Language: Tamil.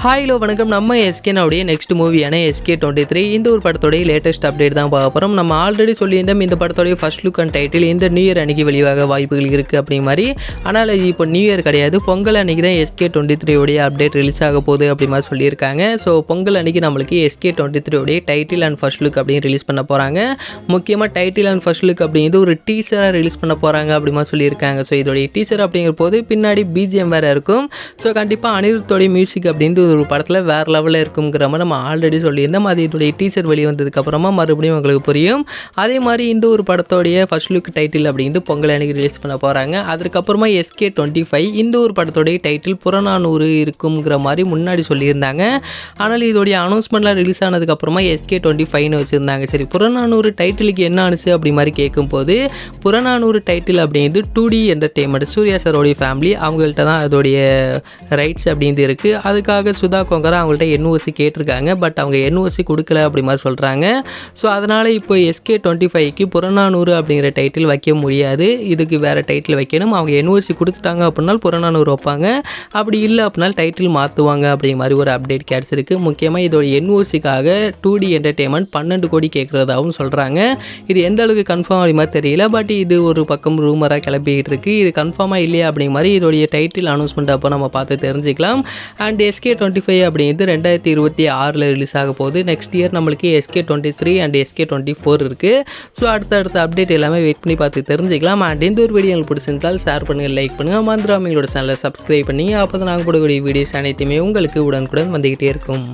ஹாய்லோ வணக்கம். நம்ம எஸ்கேனுடைய நெக்ஸ்ட் மூவியான SK23 இந்த ஒரு படத்தோடைய லேட்டஸ்ட் அப்டேட் தான் பார்க்க போகிறோம். நம்ம ஆல்ரெடி சொல்லியிருந்தோம் இந்த படத்தோடைய ஃபர்ஸ்ட் லுக் அண்ட் டைட்டில் இந்த நியூ இயர் அன்றைக்கி வெளியாக வாய்ப்புகள் இருக்குது அப்படி மாதிரி. ஆனால் இப்போ நியூ இயர் கிடையாது, பொங்கல் அன்றைக்கி தான் SK23 உடைய அப்டேட் ரிலீஸ் ஆக போகுது அப்படி மாதிரி சொல்லியிருக்காங்க. ஸோ பொங்கல் அன்றைக்கி நம்மளுக்கு SK23 உடைய டைட்டில் அண்ட் ஃபர்ஸ்ட் லுக் அப்படின்னு ரிலீஸ் பண்ண போகிறாங்க. முக்கியமாக டைட்டில் அண்ட் ஃபர்ஸ்ட் லுக் அப்படிங்கிறது ஒரு டீசராக ரிலீஸ் பண்ண போகிறாங்க அப்படி மாதிரி சொல்லியிருக்காங்க. ஸோ இதோடைய டீசர் அப்படிங்கிற போது பின்னாடி BGM வேறு இருக்கும். ஸோ கண்டிப்பாக அனிருத்தோடைய மியூசிக் அப்படின்றது ஒரு படத்தில் வேறு லெவலில் இருக்குங்கிற மாதிரி நம்ம ஆல்ரெடி சொல்லியிருந்தோம். அது இதோடைய டீசர் வெளியே வந்ததுக்கப்புறமா மறுபடியும் உங்களுக்கு புரியும். அதே மாதிரி இந்த ஒரு படத்தோடைய ஃபர்ஸ்ட் லுக் டைட்டில் அப்படின்ட்டு பொங்கல் அன்னைக்கு ரிலீஸ் பண்ண போகிறாங்க. அதுக்கப்புறமா SK25 இந்த ஒரு படத்தோடைய டைட்டில் புறநானூறு இருக்குங்கிற மாதிரி முன்னாடி சொல்லியிருந்தாங்க. ஆனால் இதோடைய அனௌன்ஸ்மெண்ட்லாம் ரிலீஸ் ஆனதுக்கப்புறமா SK25ன்னு வச்சுருந்தாங்க. சரி, புறநானூறு டைட்டிலுக்கு என்ன ஆணுச்சு அப்படி மாதிரி கேட்கும்போது புறநானூறு டைட்டில் அப்படிங்கிறது 2D என்டர்டெயின்மெண்ட் சூர்யா சாரோடைய ஃபேமிலி அவங்கள்ட்ட தான் அதோடைய ரைட்ஸ் அப்படின்றது இருக்குது. அதுக்காக சுதா கொங்கரா அவங்கள்ட்ட NOC கேட்டிருக்காங்க. பட் அவங்க NOC கொடுக்கல அப்படி மாதிரி சொல்கிறாங்க. ஸோ அதனால் இப்போ SK25க்கு புறநானூறு அப்படிங்கிற டைட்டில் வைக்க முடியாது, இதுக்கு வேறு டைட்டில் வைக்கணும். அவங்க NOC கொடுத்துட்டாங்க அப்படின்னா புறநானூறு வைப்பாங்க, அப்படி இல்லை அப்படின்னா டைட்டில் மாற்றுவாங்க அப்படிங்கிற மாதிரி ஒரு அப்டேட் கிடச்சிருக்கு. முக்கியமாக இதோட NOCக்காக 2D என்டர்டெயின்மெண்ட் 12 கோடி கேட்குறதாகவும் சொல்கிறாங்க. இது எந்த அளவுக்கு கன்ஃபார்ம் அப்படி மாதிரி தெரியல. பட் இது ஒரு பக்கம் ரூமராக கிளப்பிக்கிட்டு இருக்குது. இது கன்ஃபார்மாக இல்லையா அப்படிங்கிற மாதிரி இதோடைய டைட்டில் அனௌன்ஸ்மெண்ட் அப்போ நம்ம பார்த்து தெரிஞ்சுக்கலாம். அண்ட் SK25 அப்படிங்கிறது 2026 ரிலீஸ் ஆக போகுது. நெக்ஸ்ட் இயர் நம்மளுக்கு SK23 அண்ட் SK24 இருக்குது. ஸோ அடுத்த அப்டேட் எல்லாமே வெயிட் பண்ணி பார்த்து தெரிஞ்சுக்கலாம். அண்ட் இந்த ஒரு வீடியோ உங்களுக்கு பிடிச்சிருந்தால் ஷேர் பண்ணுங்கள், லைக் பண்ணுங்கள், மறந்துடாம எங்களோட சேனலை சப்ஸ்கிரைப் பண்ணி அப்போ தான் நாங்கள் போடக்கூடிய வீடியோஸ் அனைத்துமே உங்களுக்கு உடனுக்குடன் வந்துக்கிட்டே இருக்கும்.